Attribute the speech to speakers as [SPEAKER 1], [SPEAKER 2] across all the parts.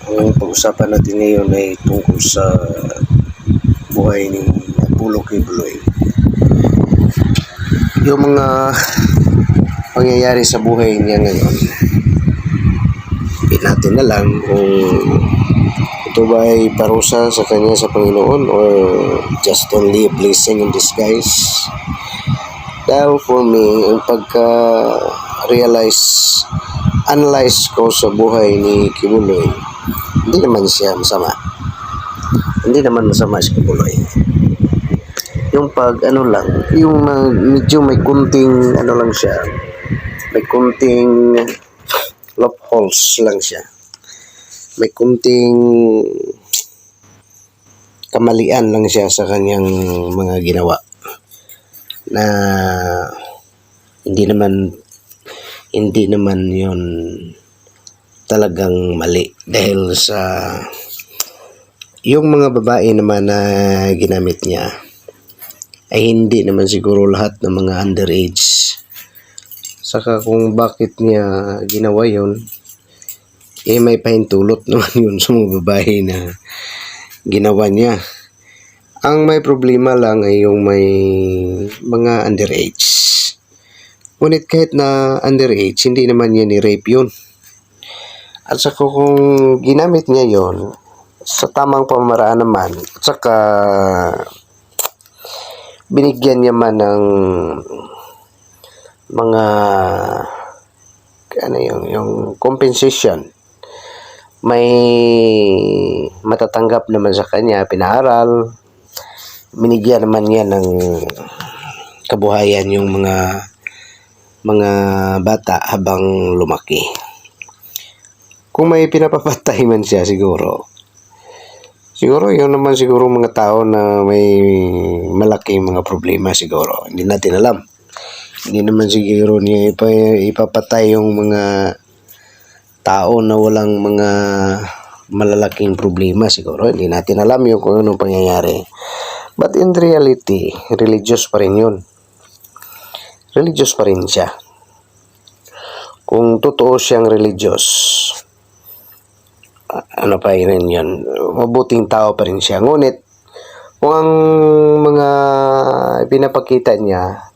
[SPEAKER 1] Ang pag-usapan natin ngayon ay tungkol sa buhay ni Apollo Kibuloy. Yung mga pangyayari sa buhay niya ngayon, hindi natin alam kung ito ba ay parusa sa kanya sa Panginoon or just only a blessing in disguise. Dahil for me, ang analyze ko sa buhay ni Kibuloy, hindi naman siya masama. Hindi naman masama si Kibuloy. Yung yung medyo may kunting lang siya. May kunting loopholes lang siya. May kunting kamalian lang siya sa kanyang mga ginawa na hindi naman yon talagang mali, dahil sa yung mga babae naman na ginamit niya ay hindi naman siguro lahat ng mga underage. Saka kung bakit niya ginawa yon, may pahintulot naman yun sa mga babae na ginawa niya. Ang may problema lang ay yung may mga underage. Ngunit kahit na underage, hindi naman niya ni-rape yun. At saka kung ginamit niya yon sa tamang pamaraan naman, at saka binigyan niya man ng mga yung compensation, may matatanggap naman sa kanya, pinaaral, binigyan naman niya ng kabuhayan yung mga bata habang lumaki. Kung may pinapapatay man siya, siguro yun naman siguro mga tao na may malaking mga problema siguro. Hindi natin alam. Hindi naman siguro niya ipapatay yung mga tao na walang mga malalaking problema siguro. Hindi natin alam yung kung anong pangyayari. But in reality, religious pa rin yun. Religious pa rin siya. Kung totoo siyang religious, ano pa rin yun, mabuting tao pa rin siya. Ngunit, kung ang mga ipinapakita niya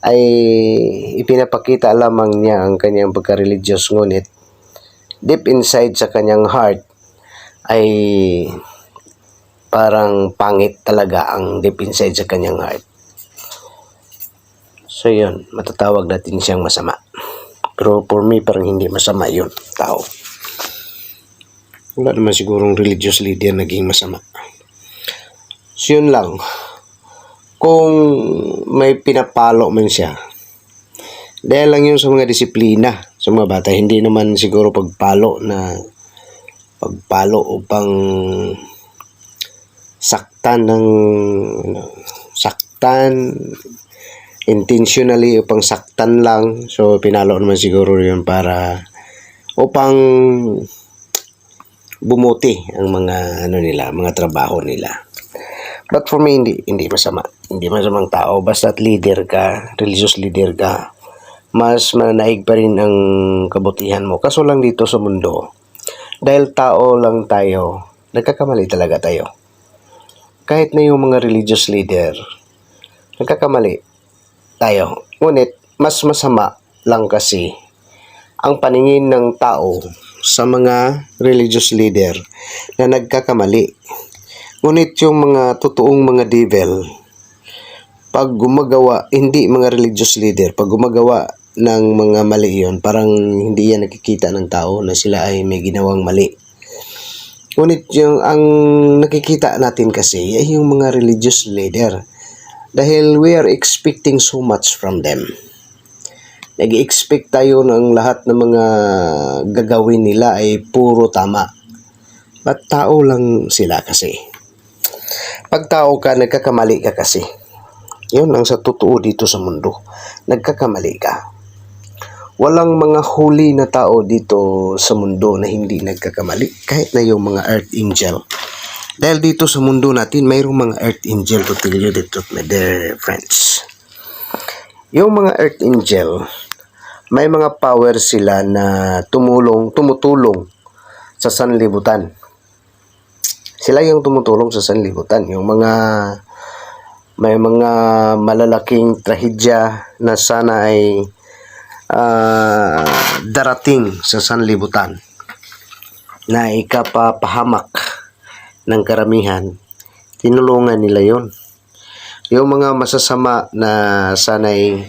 [SPEAKER 1] ay ipinapakita lamang niya ang kanyang pagka-religious, ngunit deep inside sa kanyang heart ay parang pangit talaga ang deep inside sa kanyang heart. So yun, matatawag natin siyang masama. Pero for me, parang hindi masama yun, tao. Wala naman sigurong religious leader naging masama. So yun lang. Kung may pinapalo man siya, dahil lang yun sa mga disiplina sa mga bata, hindi naman siguro pagpalo upang saktan intentionally, upang saktan lang. So pinalo naman siguro yun para upang bumuti ang mga mga trabaho nila. But for me, hindi masama. Hindi masamang tao. Basta leader ka, religious leader ka, mas manaig pa rin ang kabutihan mo. Kaso lang dito sa mundo, dahil tao lang tayo, nagkakamali talaga tayo. Kahit na yung mga religious leader, nagkakamali tayo. Ngunit, mas masama lang kasi ang paningin ng tao sa mga religious leader na nagkakamali. Ngunit yung mga totoong mga devil, pag gumagawa, hindi mga religious leader, pag gumagawa ng mga mali yun, parang hindi yan nakikita ng tao na sila ay may ginawang mali. Ngunit yung ang nakikita natin kasi ay yung mga religious leader, dahil we are expecting so much from them. Nag-expect tayo ng lahat ng mga gagawin nila ay puro tama. But tao lang sila kasi. Pag tao ka, nagkakamali ka kasi. Yun ang sa totoo dito sa mundo. Nagkakamali ka. Walang mga huli na tao dito sa mundo na hindi nagkakamali. Kahit na yung mga earth angel. Dahil dito sa mundo natin, mayroong mga earth angel, to tell you the truth, my dear friends. Yung mga earth angel, may mga power sila na tumutulong sa sanlibutan. Sila yung tumutulong sa sanlibutan. Yung may mga malalaking trahedya na sana ay darating sa sanlibutan na ikapapahamak ng karamihan, tinulungan nila yon. Yung mga masasama na sana'y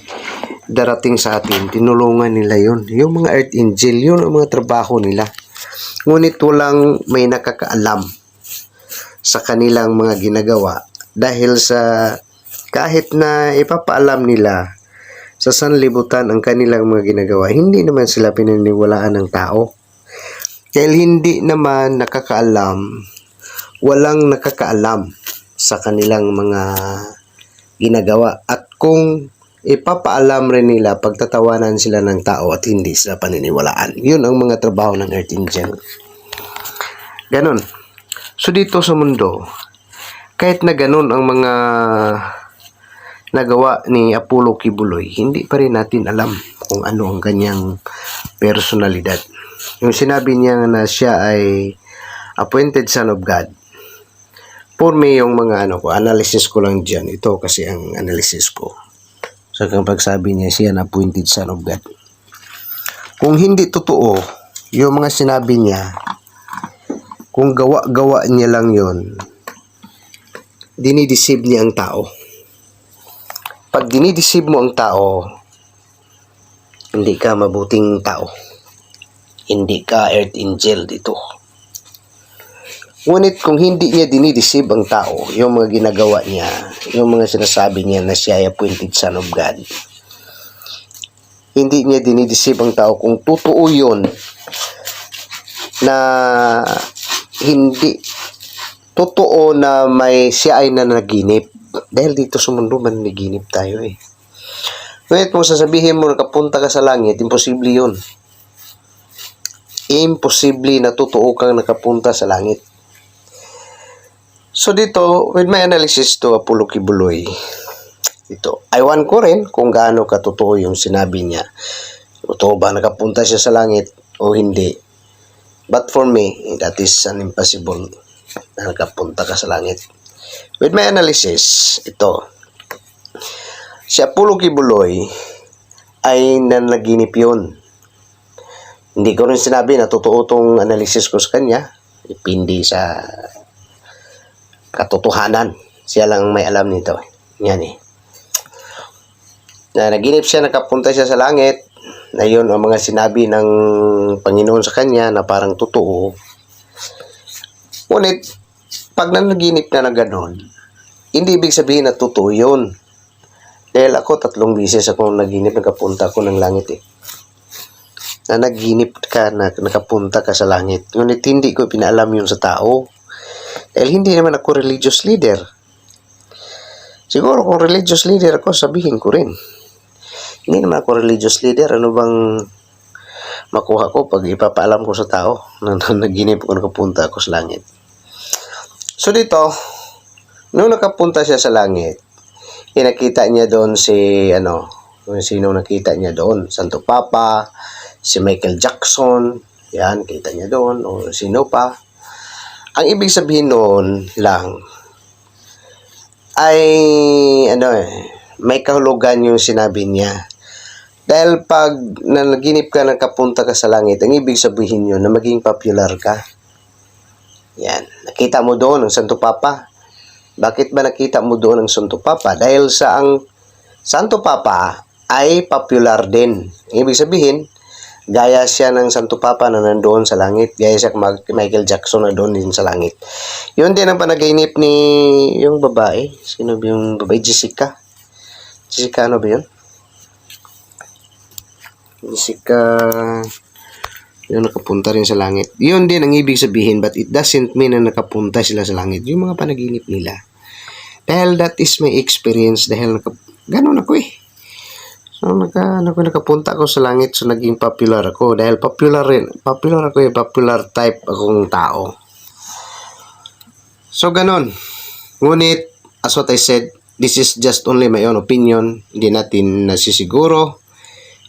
[SPEAKER 1] darating sa atin, tinulungan nila yon. Yung mga earth angel, yun ang mga trabaho nila. Ngunit walang may nakakaalam sa kanilang mga ginagawa dahil sa kahit na ipapaalam nila sa sanlibutan ang kanilang mga ginagawa, hindi naman sila pinaniwalaan ng tao. Dahil hindi naman nakakaalam, walang nakakaalam sa kanilang mga ginagawa. At kung ipapaalam rin nila, pagtatawanan sila ng tao at hindi sila paniniwalaan. Yun ang mga trabaho ng earth angel. Ganon. So dito sa mundo, kahit na ganon ang mga nagawa ni Apollo Kibuloy, hindi pa rin natin alam kung ano ang kanyang personalidad. Yung sinabi niya na siya ay appointed son of God, for me, yung mga analysis ko lang dyan, ito kasi ang analysis ko. So kapag sabi niya siya na appointed son of God, kung hindi totoo yung mga sinabi niya, kung gawa-gawa niya lang yon, dinideceive niya ang tao. Pag dinideceive mo ang tao, hindi ka mabuting tao. Hindi ka earth angel dito. Ngunit kung hindi niya dinideceive ang tao, yung mga ginagawa niya, yung mga sinasabi niya na siya ay appointed son of God, hindi niya dinideceive ang tao kung totoo yun na hindi totoo na siya ay nanaginip. Dahil dito sa mundo managinip tayo eh. Ngunit kung sasabihin mo nakapunta ka sa langit, imposible yun. Imposible na totoo kang nakapunta sa langit. So dito, with my analysis to Apollo Kibuloy, ito, aywan ko rin kung gaano katotoo yung sinabi niya. Totoo ba nakapunta siya sa langit o hindi? But for me, that is an impossible na nakapunta ka sa langit. With my analysis, ito, si Apollo Kibuloy ay nanaginip yun. Hindi ko rin sinabi na totoo itong analysis ko sa kanya. Depende sa katotohanan. Siya lang may alam nito. Yan eh. Na naginip siya, nakapunta siya sa langit, na yun ang mga sinabi ng Panginoon sa kanya na parang totoo. Ngunit, pag nanaginip na gano'n, hindi ibig sabihin na totoo yun. Dahil ako 3 beses akong naginip, nakapunta ako ng langit eh. Na naginip ka, nakapunta ka sa langit. Ngunit hindi ko pinaalam yun sa tao. Dahil hindi naman ako religious leader. Siguro kung religious leader ako, sabihin ko rin. Hindi naman ako religious leader. Ano bang makuha ko pag ipapaalam ko sa tao na naginip ko, nakapunta ako sa langit? So dito, nung nakapunta siya sa langit, nakita niya doon sino nakita niya doon? Santo Papa, si Michael Jackson, yan, kita niya doon, o sino pa. Ang ibig sabihin noon lang, ay, may kahulugan yung sinabi niya. Dahil pag nanaginip ka, nakapunta ka sa langit, ang ibig sabihin yun na maging popular ka. Yan. Nakita mo doon ang Santo Papa. Bakit ba nakita mo doon ang Santo Papa? Dahil sa ang Santo Papa ay popular din. Ibig sabihin, gaya siya ng Santo Papa na nandoon sa langit. Gaya siya Michael Jackson na doon din sa langit. Yun din ang panaginip ni yung babae. Sino ba yung babae? Jessica. Jessica ano ba yun? Jessica... yung nakapunta rin sa langit. Yun din ang ibig sabihin, but it doesn't mean na nakapunta sila sa langit. Yung mga panaginip nila. Dahil that is my experience. Dahil ganun ako eh. So, nakapunta ako sa langit, so naging popular ako. Dahil popular ako eh. Popular type akong tao. So, ganun. Ngunit, as what I said, this is just only my own opinion. Hindi natin nasisiguro.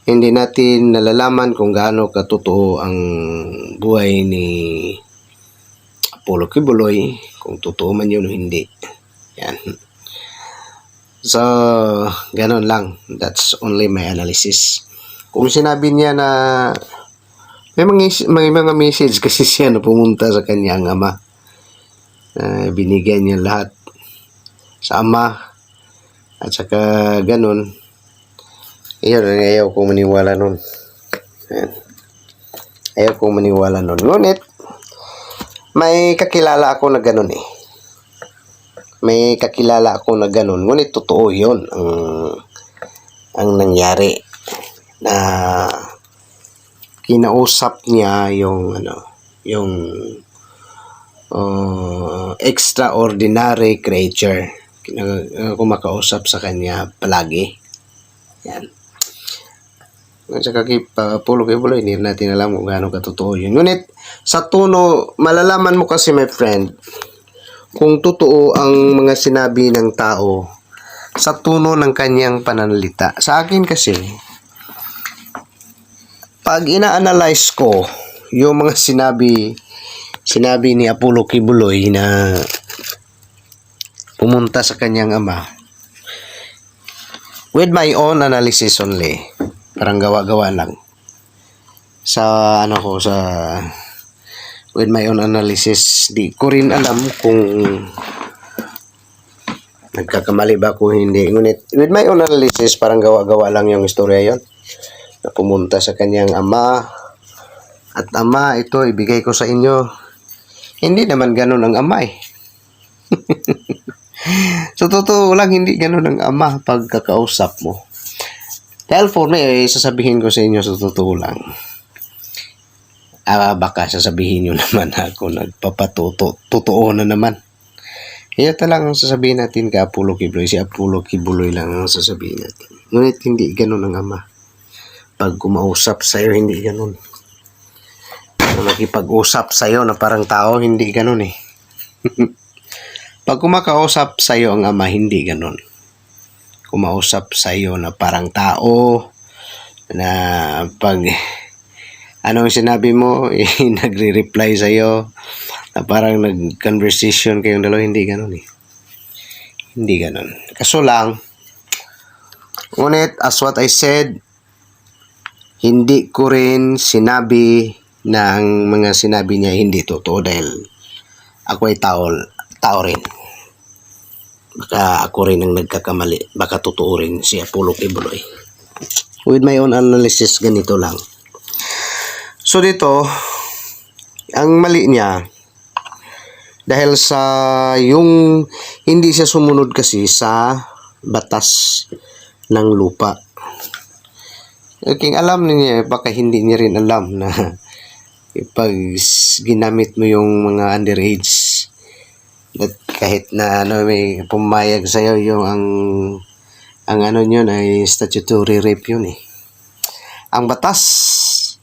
[SPEAKER 1] Hindi natin nalalaman kung gaano katotoo ang buhay ni Apollo Kibuloy, kung totoo man yun o hindi. Yan. So, ganon lang. That's only my analysis. Kung sinabi niya na may mga message kasi siya na pumunta sa kanyang ama. Binigyan niya lahat sa ama. At saka ganon. Iyon, ayaw kong maniwala nun. Ayan. Ayaw kong maniwala nun. Ngunit, may kakilala ako na ganon eh. May kakilala ako na ganon. Ngunit, totoo yun ang nangyari. Na kinausap niya yung extraordinary creature. Kumakausap sa kanya palagi. Yan. At saka kay Apollo Kibuloy, hindi natin alam kung gaano katotoo yun. Ngunit, sa tono, malalaman mo kasi, my friend, kung totoo ang mga sinabi ng tao sa tono ng kanyang pananalita. Sa akin kasi, pag ina-analyze ko yung mga sinabi ni Apollo Kibuloy na pumunta sa kanyang ama, with my own analysis only, parang gawa-gawa lang. With my own analysis, di ko rin alam kung nagkakamali ba ako hindi. Ngunit, with my own analysis, parang gawa-gawa lang yung istorya yon. Na pumunta sa kanyang ama, at ama, ito, ibigay ko sa inyo. Hindi naman ganun ang ama eh. So, totoo lang, hindi ganun ang ama pagkakausap mo. Dahil for me, sasabihin ko sa inyo sa totoo lang. Baka sasabihin nyo naman ako totoo na naman. Kaya talagang sasabihin natin kay Apollo Kibuloy. Si Apollo Kibuloy lang ang sasabihin natin. Ngunit hindi ganun ang ama. Pag kumausap sa'yo, hindi ganun. Nakipag-usap sa'yo na parang tao, hindi ganun eh. Pag kumakausap sa'yo ang ama, hindi ganun. Kumausap sa'yo na parang tao, na pag anong sinabi mo, nagre-reply sa'yo, na parang nag-conversation kayong dalawa, hindi ganun eh. Hindi ganun. Kaso lang, ngunit as what I said, hindi ko rin sinabi na ang mga sinabi niya hindi totoo dahil ako ay tao rin. Baka ako rin ang nagkakamali. Baka totoo rin si Apollo Kibuloy. With my own analysis, ganito lang. So dito, ang mali niya, dahil sa yung hindi siya sumunod kasi sa batas ng lupa. Okay, alam niya, baka hindi niya rin alam na pag ginamit mo yung mga underage, that kahit na may pumayag sa'yo yung ang yun ay statutory rape yun eh. Ang batas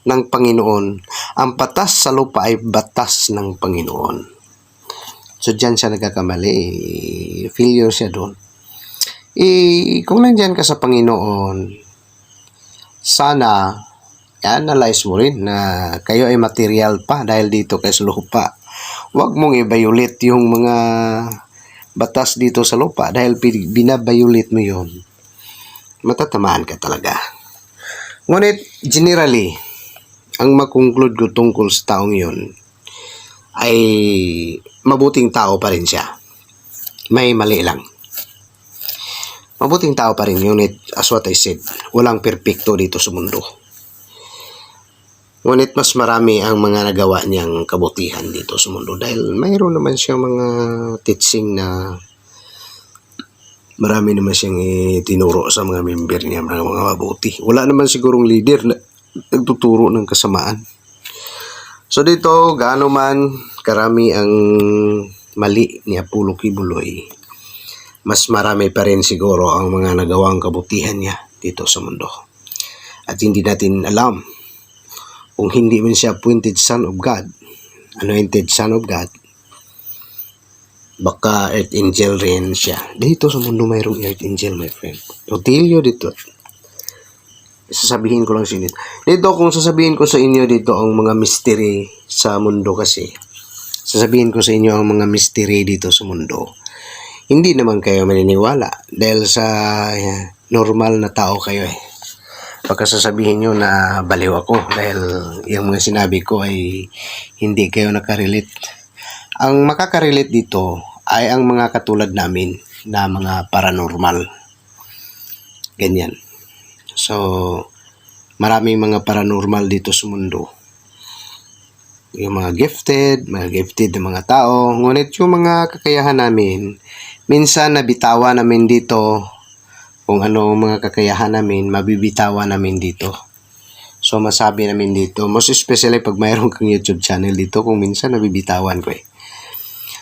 [SPEAKER 1] ng Panginoon, ang batas sa lupa ay batas ng Panginoon. So dyan siya nagkakamali, failure siya doon. Kung nandyan ka sa Panginoon, sana analyze mo rin na kayo ay material pa dahil dito kayo sa lupa. Huwag mong i-violate yung mga batas dito sa lupa dahil binabiolate mo yun. Matatamaan ka talaga. Ngunit, generally, ang makonclude ko tungkol sa taong yun ay mabuting tao pa rin siya. May mali lang. Mabuting tao pa rin, ngunit as what I said, walang perpekto dito sa mundo. Ngunit mas marami ang mga nagawa niyang kabutihan dito sa mundo dahil mayroon naman siyang mga teaching na marami naman siyang tinuro sa mga member niya, mga mabuti. Wala naman sigurong leader na nagtuturo ng kasamaan. So dito, gaano man karami ang mali ni Apollo Kibuloy, mas marami pa rin siguro ang mga nagawang kabutihan niya dito sa mundo. At hindi natin alam kung hindi man siya appointed son of God, anointed son of God, baka earth angel rin siya. Dito sa mundo mayroong earth angel, my friend. I'll tell you dito. sasabihin ko lang sa inyo. Dito, kung sasabihin ko sa inyo dito ang mga mystery sa mundo kasi, sasabihin ko sa inyo ang mga mystery dito sa mundo, hindi naman kayo maniniwala dahil sa normal na tao kayo eh. Baka sasabihin nyo na baliw ako dahil yung mga sinabi ko ay hindi kayo nakarelate. Ang makakarelate dito ay ang mga katulad namin na mga paranormal. Ganyan. So, maraming mga paranormal dito sa mundo. Yung mga gifted na mga tao. Ngunit yung mga kakayahan namin, minsan nabitawan namin dito kung ano mga kakayahan namin, mabibitawan namin dito. So, masabi namin dito, most especially pag mayroon kang YouTube channel dito, kung minsan nabibitawan ko eh.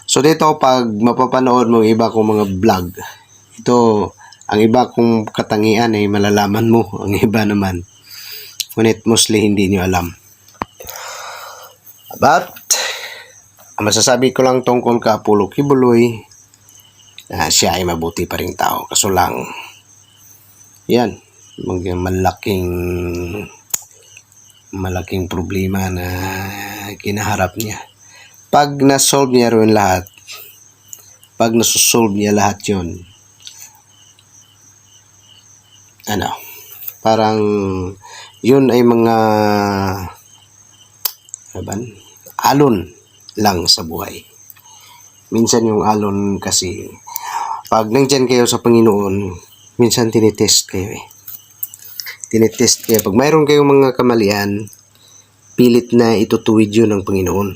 [SPEAKER 1] So, dito pag mapapanood mo iba kong mga vlog, ito, ang iba kong katangian ay malalaman mo, ang iba naman. Ngunit mostly hindi nyo alam. But, ang masasabi ko lang tungkol ka Apollo Kibuloy, na siya ay mabuti pa ring tao. Kaso lang, yan, malaking problema na kinaharap niya. Pag na-solve niya rin lahat, pag nasusolve niya lahat yun, parang yun ay mga alon lang sa buhay. Minsan yung alon kasi, pag nandyan kayo sa Panginoon, minsan tinitest kayo eh. Tinitest kayo. Pag mayroon kayong mga kamalian, pilit na itutuwid yun ng Panginoon.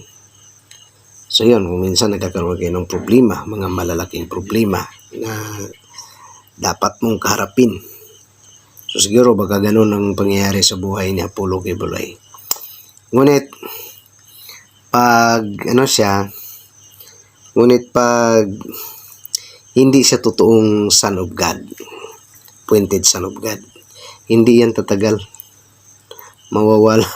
[SPEAKER 1] So yun, kung minsan nagkakaroon kayo ng problema, mga malalaking problema na dapat mong kaharapin. So siguro baka ganun ang pangyayari sa buhay ni Apollo Kibuloy. Ngunit, pag hindi siya totoong son of God, appointed son of God, hindi yan tatagal. Mawawala.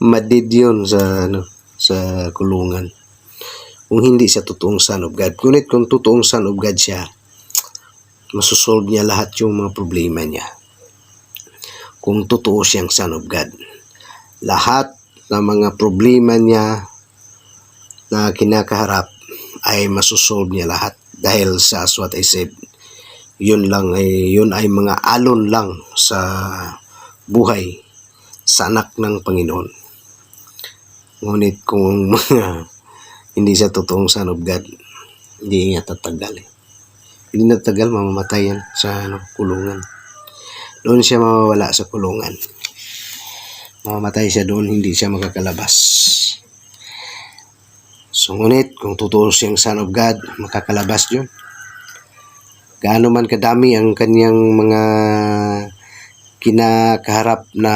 [SPEAKER 1] Madid yun sa kulungan. Kung hindi siya totoong son of God. Ngunit kung totoong son of God siya, masusolve niya lahat yung mga problema niya. Kung totoo siyang son of God, lahat ng mga problema niya na kinakaharap ay masusolve niya lahat. Dahil sa as what I said, yun ay mga alon lang sa buhay sa anak ng Panginoon. Ngunit kung hindi siya totoong son of God, hindi niya tatagal eh. Hindi natagal, mamamatay yan sa kulungan. Doon siya mawawala sa kulungan. Mamamatay siya doon, hindi siya makakalabas. So ngunit kung totoo siyang son of God, makakalabas yun. Gaano man kadami ang kanyang mga kinakaharap na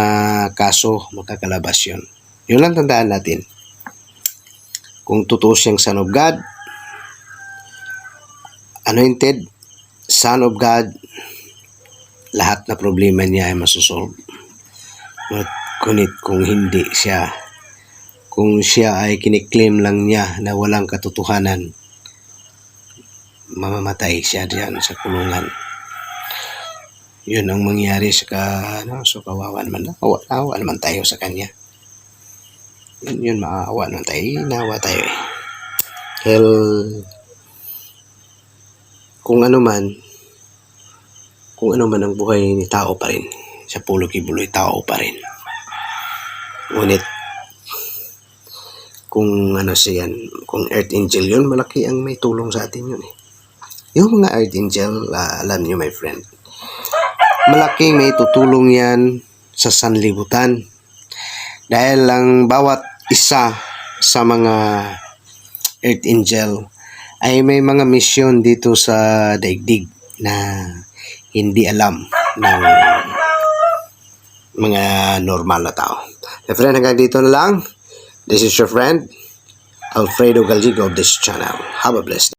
[SPEAKER 1] kaso, makakalabas yun. Yun lang tandaan natin. Kung totoo siyang son of God, anointed, son of God, lahat na problema niya ay masusolve. Ngunit kung hindi siya, kung siya ay kiniklaim lang niya na walang katotohanan, mamamatay siya diyan sa kulungan. Yun ang mangyari sa so kawawa naman. Awa naman tayo sa kanya. Yun maawa naman tayo. Inawa tayo eh. Hell, kung ano man ang buhay ni tao pa rin. Sa Apollo Kibuloy, tao pa rin. Ngunit, kung kung Earth Angel yun, malaki ang may tulong sa atin yun eh. Yung mga Earth Angel, alam niyo my friend, malaking may tutulong yan sa sanlibutan. Dahil lang bawat isa sa mga Earth Angel ay may mga misyon dito sa daigdig na hindi alam ng mga normal na tao. My friend, hanggang dito na lang. This is your friend, Alfredo Galjigo of this channel. Have a blessed day.